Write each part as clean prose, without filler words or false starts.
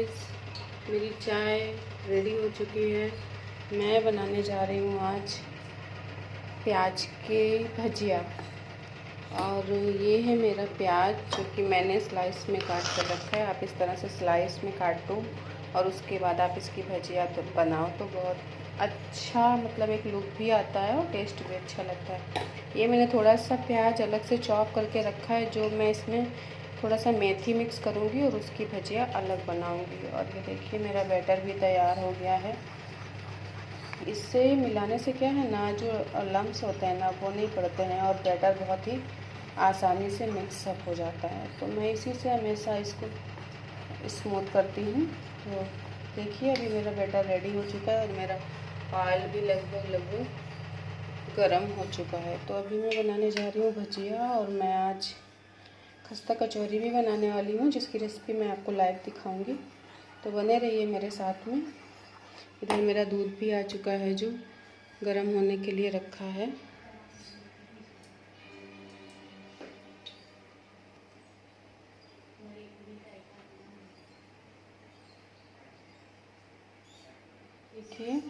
Guys, मेरी चाय ready हो चुकी है। मैं बनाने जा रही हूँ आज प्याज के भजिया। और ये है मेरा प्याज जो कि मैंने स्लाइस में काट कर रखा है। आप इस तरह से स्लाइस में काट दो और उसके बाद आप इसकी भजिया तो बनाओ तो बहुत अच्छा, मतलब एक लुक भी आता है और टेस्ट भी अच्छा लगता है। ये मैंने थोड़ा सा प्याज अलग से चॉप करके रखा है, जो मैं इसमें थोड़ा सा मेथी मिक्स करूँगी और उसकी भजिया अलग बनाऊँगी। और ये देखिए मेरा बैटर भी तैयार हो गया है। इससे मिलाने से क्या है ना, जो लम्स होते हैं ना वो नहीं पड़ते हैं और बैटर बहुत ही आसानी से मिक्सअप हो जाता है। तो मैं इसी से हमेशा इसको स्मूथ करती हूँ। तो देखिए अभी मेरा बैटर रेडी हो चुका है और मेरा ऑयल भी लगभग गरम हो चुका है। तो अभी मैं बनाने जा रही हूँ भजिया, और मैं आज खस्ता कचौरी भी बनाने वाली हूँ, जिसकी रेसिपी मैं आपको लाइव दिखाऊंगी। तो बने रहिए मेरे साथ में। इधर मेरा दूध भी आ चुका है जो गरम होने के लिए रखा है। देखिए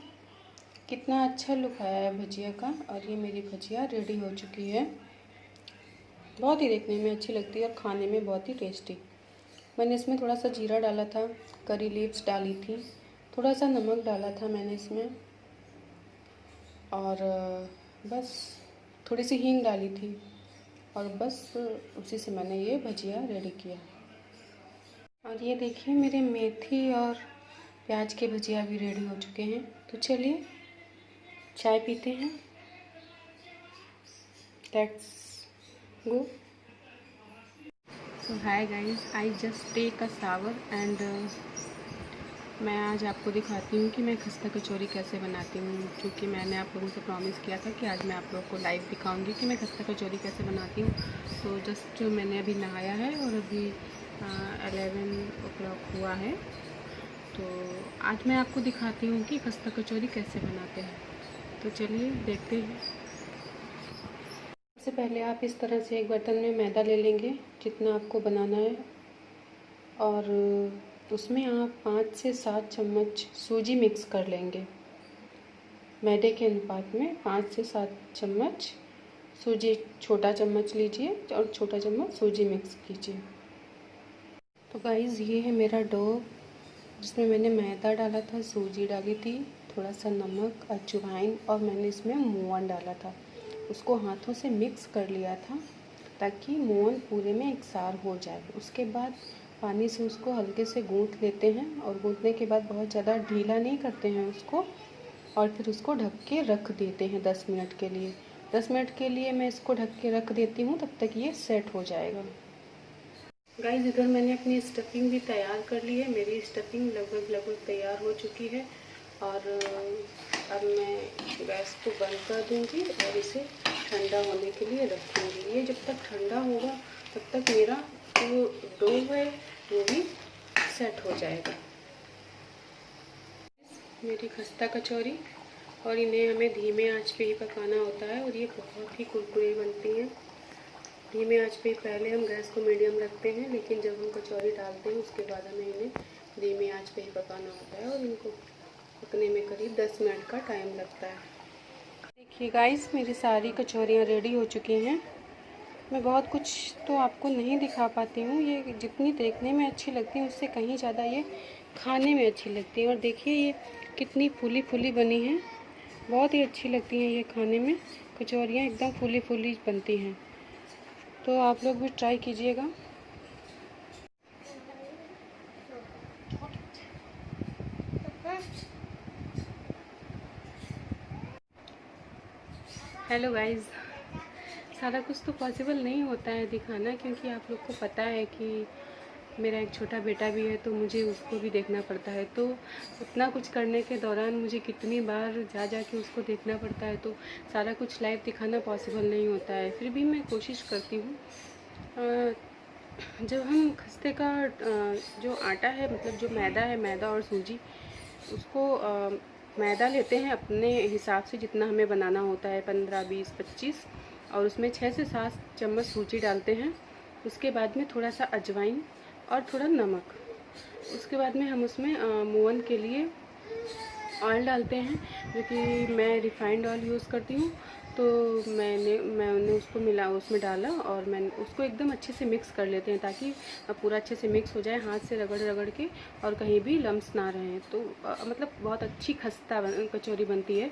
कितना अच्छा लुक आया है भजिया का। और ये मेरी भजिया रेडी हो चुकी है। बहुत ही देखने में अच्छी लगती है और खाने में बहुत ही टेस्टी। मैंने इसमें थोड़ा सा जीरा डाला था, करी लीव्स डाली थी, थोड़ा सा नमक डाला था मैंने इसमें, और बस थोड़ी सी हींग डाली थी, और बस उसी से मैंने ये भजिया रेडी किया। और ये देखिए मेरे मेथी और प्याज के भजिया भी रेडी हो चुके हैं। तो चलिए चाय पीते हैं। Let's go. So hi guys, I just take a shower and मैं आज आपको दिखाती हूँ कि मैं खस्ता कचौरी कैसे बनाती हूँ, क्योंकि मैंने आप लोगों से प्रॉमिस किया था कि आज मैं आप लोगों को लाइव दिखाऊंगी कि मैं खस्ता कचौरी कैसे बनाती हूँ। तो जस्ट मैंने अभी नहाया है और अभी 11 o'clock हुआ है। तो आज मैं आपको दिखाती हूँ कि खस्ता कचौरी कैसे बनाते हैं। तो चलिए देखते हैं। सबसे पहले आप इस तरह से एक बर्तन में मैदा ले लेंगे जितना आपको बनाना है, और उसमें आप 5 से 7 चम्मच सूजी मिक्स कर लेंगे। मैदे के अनुपात में 5 से 7 चम्मच सूजी, छोटा चम्मच लीजिए और छोटा चम्मच सूजी मिक्स कीजिए। तो गाइस ये है मेरा डो, जिसमें मैंने मैदा डाला था, सूजी डाली थी, थोड़ा सा नमक, अजवाइन, और मैंने इसमें मोवन डाला था। उसको हाथों से मिक्स कर लिया था ताकि मोवन पूरे में एकसार हो जाए। उसके बाद पानी से उसको हल्के से गूँथ लेते हैं, और गूँथने के बाद बहुत ज़्यादा ढीला नहीं करते हैं उसको, और फिर उसको ढक के रख देते हैं 10 मिनट के लिए। 10 मिनट के लिए मैं इसको ढक के रख देती हूँ, तब तक ये सेट हो जाएगा। गाइस इधर मैंने अपनी स्टफिंग भी तैयार कर ली है। मेरी स्टफिंग लगभग तैयार हो चुकी है, और अब मैं गैस को बंद कर दूँगी और इसे ठंडा होने के लिए रखूँगी। ये जब तक ठंडा होगा तब तक मेरा जो डो है वो भी सेट हो जाएगा। मेरी खस्ता कचौरी, और इन्हें हमें धीमे आंच पे ही पकाना होता है, और ये बहुत ही कुरकुरी बनती हैं। धीमे आंच पे पहले हम गैस को मीडियम रखते हैं, लेकिन जब हम कचौरी डालते हैं उसके बाद हमें इन्हें धीमे आंच पे ही पकाना होता है, और इनको पकने में करीब 10 मिनट का टाइम लगता है। देखिए गाइस मेरी सारी कचौरियाँ रेडी हो चुकी हैं। मैं बहुत कुछ तो आपको नहीं दिखा पाती हूँ, ये जितनी देखने में अच्छी लगती हैं उससे कहीं ज़्यादा ये खाने में अच्छी लगती हैं। और देखिए ये कितनी फूली फूली बनी हैं, बहुत ही अच्छी लगती हैं ये खाने में। कचौरियाँ एकदम फूली फूली बनती हैं, तो आप लोग भी ट्राई कीजिएगा। हेलो गाइस, सारा कुछ तो पॉसिबल नहीं होता है दिखाना, क्योंकि आप लोग को पता है कि मेरा एक छोटा बेटा भी है, तो मुझे उसको भी देखना पड़ता है। तो उतना कुछ करने के दौरान मुझे कितनी बार जा के उसको देखना पड़ता है, तो सारा कुछ लाइव दिखाना पॉसिबल नहीं होता है। फिर भी मैं कोशिश करती हूँ। जब हम खस्ते का जो आटा है, मतलब जो मैदा है, मैदा और सूजी, उसको मैदा लेते हैं अपने हिसाब से जितना हमें बनाना होता है, 15, 20, 25, और उसमें 6 से 7 चम्मच सूजी डालते हैं। उसके बाद में थोड़ा सा अजवाइन और थोड़ा नमक, उसके बाद में हम उसमें मोवन के लिए ऑयल डालते हैं, जो कि मैं रिफाइंड ऑयल यूज़ करती हूँ। तो मैंने उसको उसमें डाला और मैंने उसको एकदम अच्छे से मिक्स कर लेते हैं, ताकि पूरा अच्छे से मिक्स हो जाए, हाथ से रगड़ रगड़ के, और कहीं भी लम्स ना रहें। तो मतलब बहुत अच्छी खस्ता कचौरी बनती है।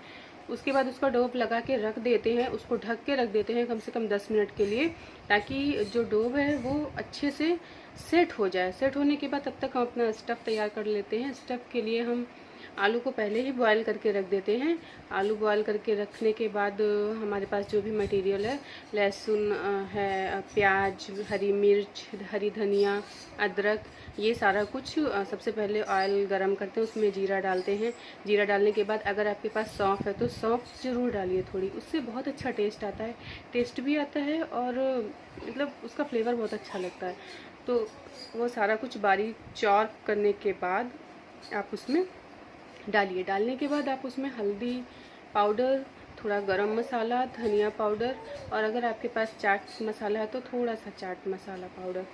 उसके बाद उसका डोव लगा के रख देते हैं, उसको ढक के रख देते हैं कम से कम 10 मिनट के लिए, ताकि जो डोव है वो अच्छे से सेट हो जाए। सेट होने के बाद तब तक हम अपना स्टफ़ तैयार कर लेते हैं। स्टफ़ के लिए हम आलू को पहले ही बॉयल करके रख देते हैं। आलू बॉयल करके रखने के बाद हमारे पास जो भी मटेरियल है, लहसुन है, प्याज, हरी मिर्च, हरी धनिया, अदरक, ये सारा कुछ सबसे पहले ऑयल गरम करते हैं, उसमें जीरा डालते हैं। जीरा डालने के बाद अगर आपके पास सौंफ है तो सौंफ ज़रूर डालिए थोड़ी, उससे बहुत अच्छा टेस्ट आता है। टेस्ट भी आता है और मतलब उसका फ्लेवर बहुत अच्छा लगता है। तो वो सारा कुछ बारीक चॉप करने के बाद आप उसमें डालिए। डालने के बाद आप उसमें हल्दी पाउडर, थोड़ा गरम मसाला, धनिया पाउडर, और अगर आपके पास चाट मसाला है तो थोड़ा सा चाट मसाला पाउडर।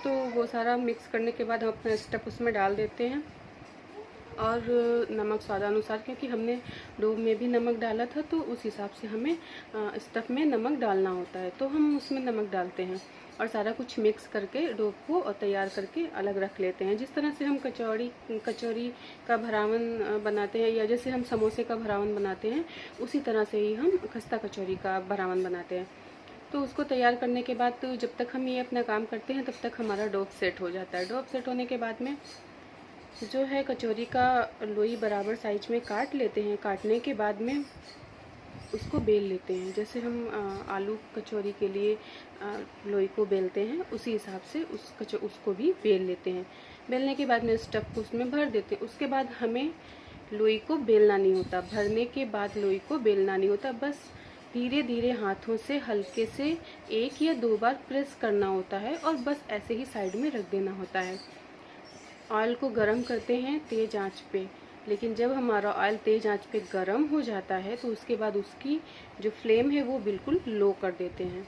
तो वो सारा मिक्स करने के बाद हम अपना स्टफ़ उसमें डाल देते हैं, और नमक स्वादानुसार, क्योंकि हमने डो में भी नमक डाला था, तो उस हिसाब से हमें स्टफ़ में नमक डालना होता है, तो हम उसमें नमक डालते हैं। और सारा कुछ मिक्स करके डो को तैयार करके अलग रख लेते हैं। जिस तरह से हम कचौरी का भरावन बनाते हैं, या जैसे हम समोसे का भरावन बनाते हैं, उसी तरह से ही हम खस्ता कचौरी का भरावन बनाते हैं। तो उसको तैयार करने के बाद तो जब तक हम ये अपना काम करते हैं, तब तक हमारा डो सेट हो जाता है। डो सेट होने के बाद में जो है कचौरी का लोई बराबर साइज में काट लेते हैं। काटने के बाद में उसको बेल लेते हैं। जैसे हम आलू कचौरी के लिए लोई को बेलते हैं, उसी हिसाब से उसको भी बेल लेते हैं। बेलने के बाद में स्टफ़ को उसमें भर देते हैं। उसके बाद हमें लोई को बेलना नहीं होता, भरने के बाद लोई को बेलना नहीं होता, बस धीरे धीरे हाथों से हल्के से 1 या 2 बार प्रेस करना होता है, और बस ऐसे ही साइड में रख देना होता है। ऑयल को गरम करते हैं तेज़ आंच पे, लेकिन जब हमारा ऑयल तेज़ आंच पे गरम हो जाता है, तो उसके बाद उसकी जो फ्लेम है वो बिल्कुल लो कर देते हैं।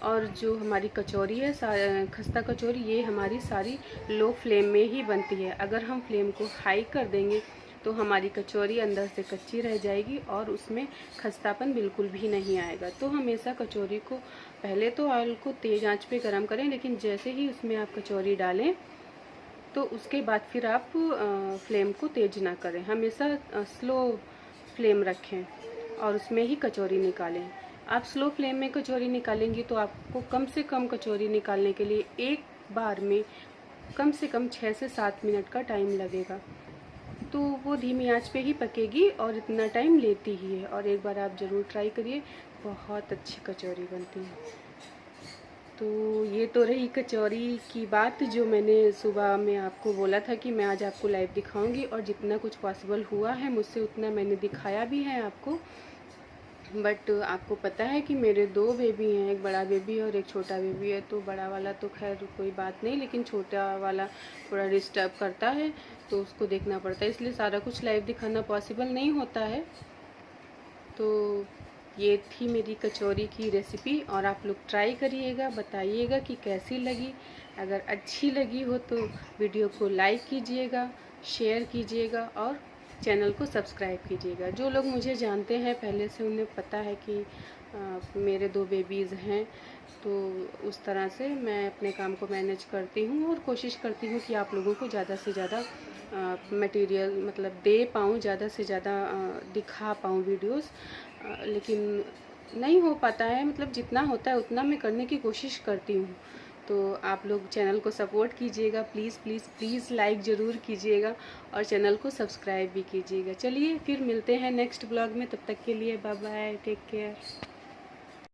और जो हमारी कचौरी है, खस्ता कचौरी, ये हमारी सारी लो फ्लेम में ही बनती है। अगर हम फ्लेम को हाई कर देंगे तो हमारी कचौरी अंदर से कच्ची रह जाएगी, और उसमें खस्तापन बिल्कुल भी नहीं आएगा। तो हमेशा कचौरी को पहले तो ऑयल को तेज़ आंच पे गरम करें, लेकिन जैसे ही उसमें आप कचौरी डालें तो उसके बाद फिर आप फ्लेम को तेज़ ना करें, हमेशा स्लो फ्लेम रखें और उसमें ही कचौरी निकालें। आप स्लो फ्लेम में कचौरी निकालेंगी तो आपको कम से कम कचौरी निकालने के लिए एक बार में कम से कम 6 से 7 मिनट का टाइम लगेगा। तो वो धीमी आंच पे ही पकेगी और इतना टाइम लेती ही है। और एक बार आप ज़रूर ट्राई करिए, बहुत अच्छी कचौरी बनती है। तो ये तो रही कचौरी की बात, जो मैंने सुबह में आपको बोला था कि मैं आज आपको लाइव दिखाऊंगी, और जितना कुछ पॉसिबल हुआ है मुझसे उतना मैंने दिखाया भी है आपको। बट आपको पता है कि मेरे 2 बेबी हैं, एक बड़ा बेबी और एक छोटा बेबी है। तो बड़ा वाला तो खैर कोई बात नहीं, लेकिन छोटा वाला थोड़ा डिस्टर्ब करता है, तो उसको देखना पड़ता है, इसलिए सारा कुछ लाइव दिखाना पॉसिबल नहीं होता है। तो ये थी मेरी कचौरी की रेसिपी, और आप लोग ट्राई करिएगा, बताइएगा कि कैसी लगी। अगर अच्छी लगी हो तो वीडियो को लाइक कीजिएगा, शेयर कीजिएगा, और चैनल को सब्सक्राइब कीजिएगा। जो लोग मुझे जानते हैं पहले से, उन्हें पता है कि मेरे 2 बेबीज़ हैं, तो उस तरह से मैं अपने काम को मैनेज करती हूँ, और कोशिश करती हूँ कि आप लोगों को ज़्यादा से ज़्यादा मटेरियल मतलब दे पाऊँ, ज़्यादा से ज़्यादा दिखा पाऊँ वीडियोस। लेकिन नहीं हो पाता है, मतलब जितना होता है उतना मैं करने की कोशिश करती हूँ। तो आप लोग चैनल को सपोर्ट कीजिएगा, प्लीज़ प्लीज़ प्लीज़ लाइक ज़रूर कीजिएगा, और चैनल को सब्सक्राइब भी कीजिएगा। चलिए फिर मिलते हैं नेक्स्ट ब्लॉग में, तब तक के लिए बाय बाय, टेक केयर।